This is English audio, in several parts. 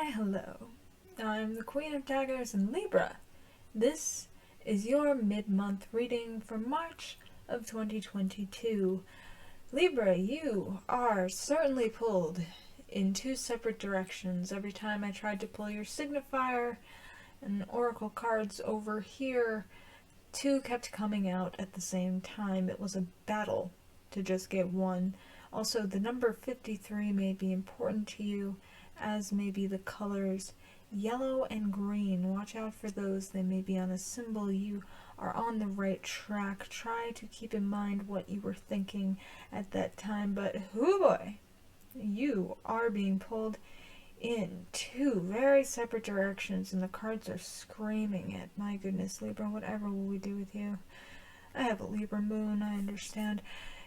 Why hello, I'm the Queen of Daggers in Libra. This is your mid-month reading for March of 2022. Libra, you are certainly pulled in two separate directions. Every time I tried to pull your signifier and oracle cards over here, two kept coming out at the same time. It was a battle to just get one. Also, the number 53 may be important to you, as may be the colors yellow and green. Watch out for those. They may be on a symbol. You are on the right track. Try to keep in mind what you were thinking at that time, but hoo boy, you are being pulled in two very separate directions, and the cards are screaming it. My goodness, Libra, whatever will we do with you? I have a Libra moon, I understand.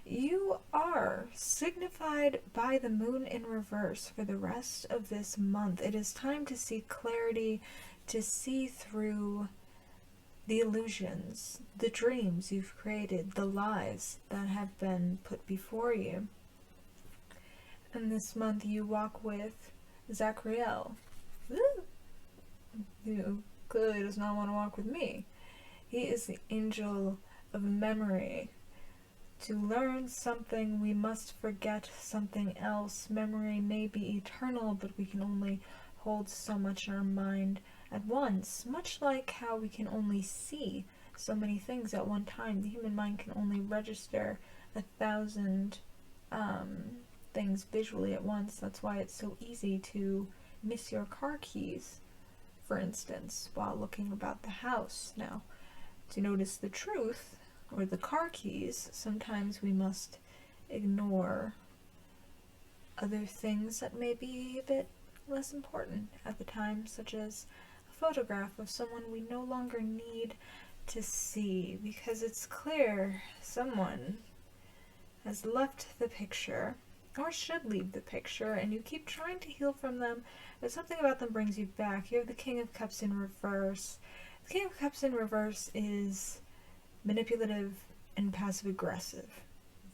You are signified by the moon in reverse for the rest of this month. It is time to see clarity, to see through the illusions, the dreams you've created, the lies that have been put before you. And this month you walk with Zachriel, who clearly does not want to walk with me. He is the angel of memory. To learn something, we must forget something else. Memory may be eternal, but we can only hold so much in our mind at once. Much like how we can only see so many things at one time. The human mind can only register 1,000 things visually at once. That's why it's so easy to miss your car keys, for instance, while looking about the house. Now, to notice the truth, or the car keys, sometimes we must ignore other things that may be a bit less important at the time, such as a photograph of someone we no longer need to see, because it's clear someone has left the picture, or should leave the picture, and you keep trying to heal from them, but something about them brings you back. You have the King of Cups in reverse. The King of Cups in reverse is manipulative and passive-aggressive.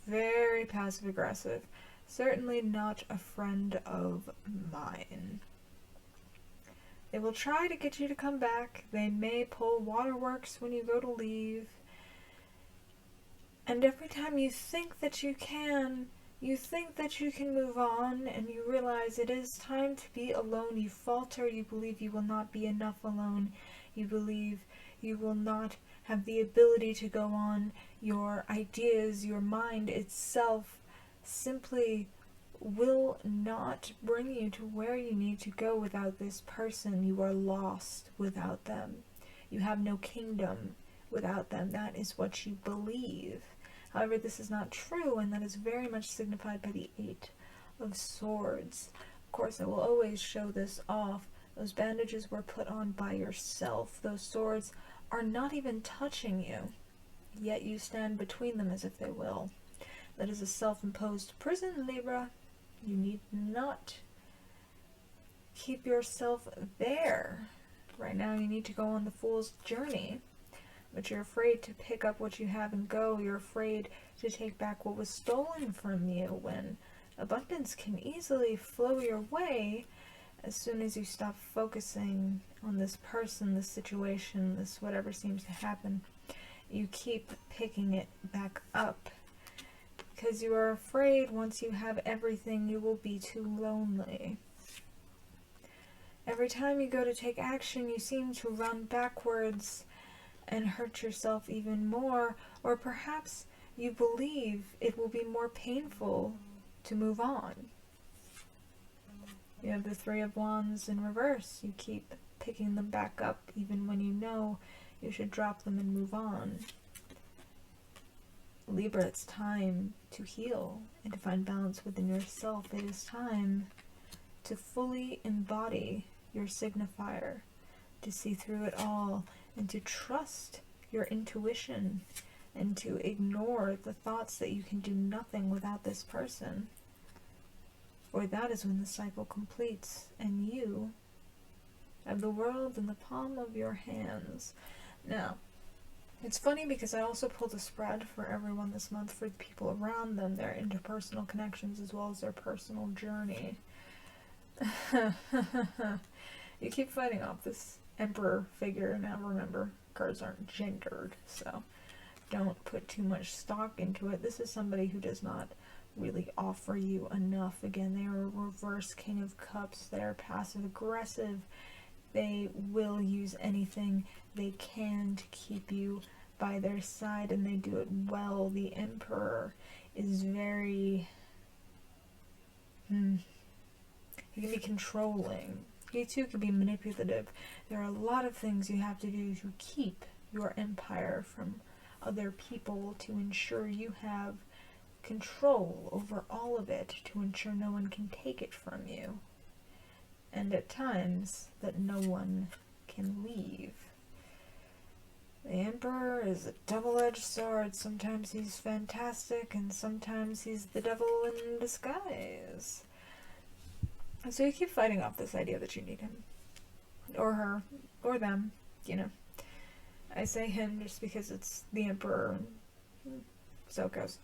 Very passive-aggressive. Certainly not a friend of mine. They will try to get you to come back. They may pull waterworks when you go to leave. And every time you think that you can move on, and you realize it is time to be alone, you falter. You believe you will not be enough alone. You believe you will not have the ability to go on. Your ideas, your mind itself simply will not bring you to where you need to go without this person. You are lost without them. You have no kingdom without them. That is what you believe. However, this is not true, and that is very much signified by the 8 of Swords. Of course, I will always show this off. Those bandages were put on by yourself. Those swords are not even touching you, yet you stand between them as if they will. That is a self-imposed prison, Libra. You need not keep yourself there. Right now you need to go on the Fool's Journey, but you're afraid to pick up what you have and go. You're afraid to take back what was stolen from you, when abundance can easily flow your way as soon as you stop focusing on this person, this situation, this whatever seems to happen. You keep picking it back up because you are afraid once you have everything you will be too lonely. Every time you go to take action, you seem to run backwards and hurt yourself even more, or perhaps you believe it will be more painful to move on. You have the 3 of Wands in reverse. You keep picking them back up even when you know you should drop them and move on. Libra, it's time to heal and to find balance within yourself. It is time to fully embody your signifier, to see through it all, and to trust your intuition, and to ignore the thoughts that you can do nothing without this person. Or that is when the cycle completes, and you have the world in the palm of your hands. Now, it's funny because I also pulled a spread for everyone this month for the people around them, their interpersonal connections, as well as their personal journey. You keep fighting off this Emperor figure. Now remember, cards aren't gendered, so don't put too much stock into it. This is somebody who does not really offer you enough. Again, they are a reverse King of Cups. They are passive aggressive. They will use anything they can to keep you by their side, and they do it well. The Emperor is very... he can be controlling. He too can be manipulative. There are a lot of things you have to do to keep your empire from other people, to ensure you have control over all of it, to ensure no one can take it from you. And at times, that no one can leave. The Emperor is a double-edged sword. Sometimes he's fantastic, and sometimes he's the devil in disguise. So you keep fighting off this idea that you need him. Or her. Or them. You know. I say him just because it's the Emperor. So it goes.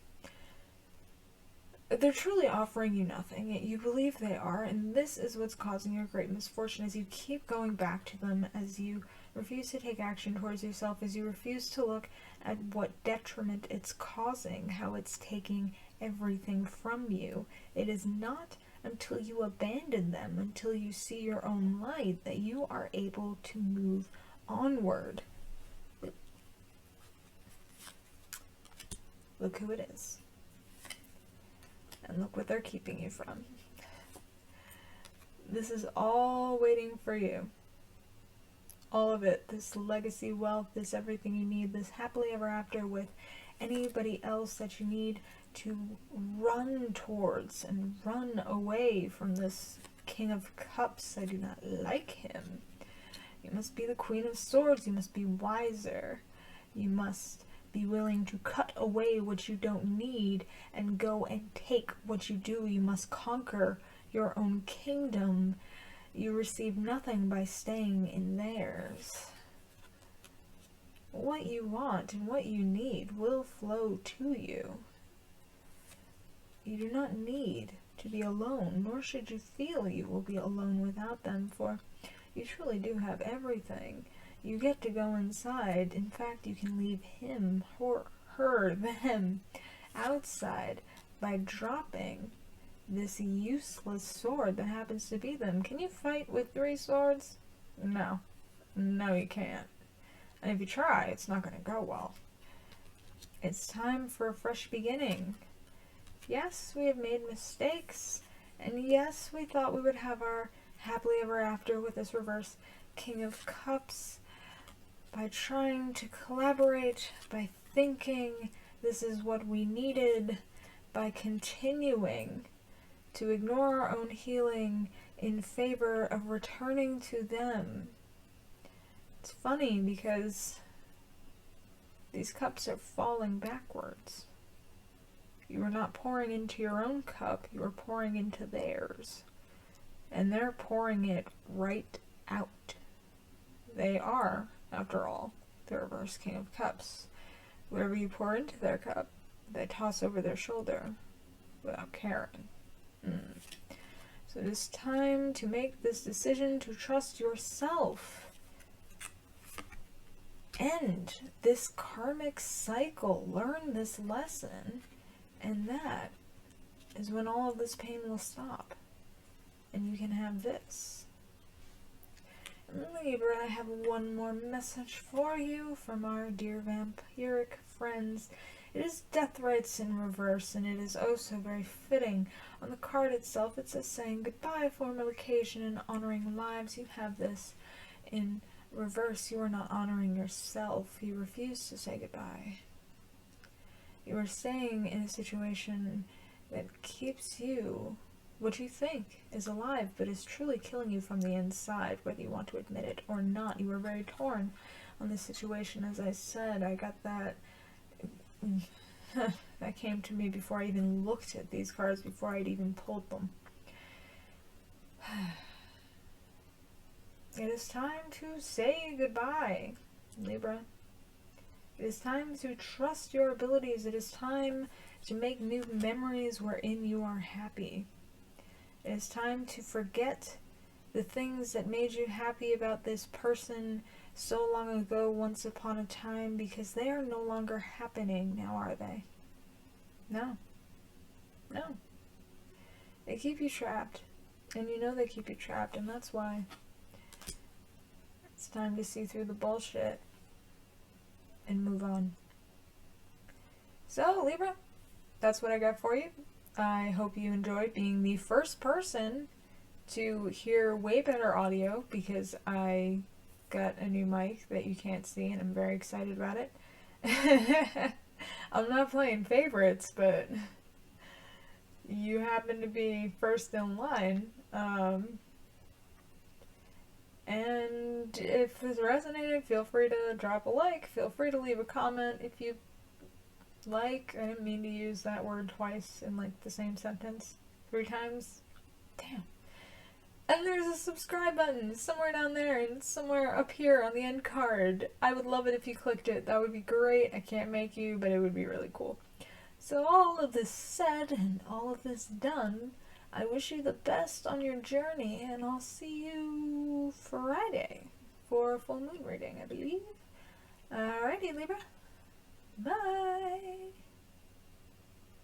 They're truly offering you nothing. You believe they are, and this is what's causing your great misfortune, as you keep going back to them, as you refuse to take action towards yourself, as you refuse to look at what detriment it's causing, how it's taking everything from you. It is not until you abandon them, until you see your own light, that you are able to move onward. Look who it is. And look what they're keeping you from. This is all waiting for you. All of it. This legacy wealth, this everything you need, this happily ever after with anybody else that you need to run towards and run away from this King of Cups. I do not like him. You must be the Queen of Swords. You must be wiser. You must be willing to cut away what you don't need and go and take what you do. You must conquer your own kingdom. You receive nothing by staying in theirs. What you want and what you need will flow to you. You do not need to be alone, nor should you feel you will be alone without them, for you truly do have everything. You get to go inside. In fact, you can leave him, her, them outside by dropping this useless sword that happens to be them. Can you fight with 3 swords? No. No, you can't. And if you try, it's not going to go well. It's time for a fresh beginning. Yes, we have made mistakes. And yes, we thought we would have our happily ever after with this reverse King of Cups. By trying to collaborate, by thinking this is what we needed, by continuing to ignore our own healing in favor of returning to them. It's funny because these cups are falling backwards. You are not pouring into your own cup, you are pouring into theirs. And they're pouring it right out. They are, after all, the reverse King of Cups. Whatever you pour into their cup, they toss over their shoulder without caring. So it is time to make this decision to trust yourself. End this karmic cycle. Learn this lesson. And that is when all of this pain will stop. And you can have this. Libra, I have one more message for you from our dear vampiric friends. It is death rites in reverse, and it is oh so very fitting. On the card itself, it says saying goodbye, formal occasion, and honoring lives. You have this in reverse. You are not honoring yourself. You refuse to say goodbye. You are staying in a situation that keeps you what you think is alive, but is truly killing you from the inside, whether you want to admit it or not. You are very torn on this situation. As I said, I got that that came to me before I even looked at these cards, before I'd even pulled them. It is time to say goodbye, Libra. It is time to trust your abilities. It is time to make new memories wherein you are happy. It is time to forget the things that made you happy about this person so long ago, once upon a time, because they are no longer happening now, are they? No. No. They keep you trapped. And you know they keep you trapped, and that's why it's time to see through the bullshit and move on. So, Libra, that's what I got for you. I hope you enjoyed being the first person to hear way better audio, because I got a new mic that you can't see and I'm very excited about it. I'm not playing favorites, but you happen to be first in line. And if this resonated, feel free to drop a like, feel free to leave a comment if you like. I didn't mean to use that word twice in like the same sentence 3 times. Damn. And there's a subscribe button somewhere down there and somewhere up here on the end card. I would love it if you clicked it. That would be great. I can't make you, but it would be really cool. So all of this said and all of this done, I wish you the best on your journey, and I'll see you Friday for a full moon reading, I believe. Alrighty, Libra. Bye!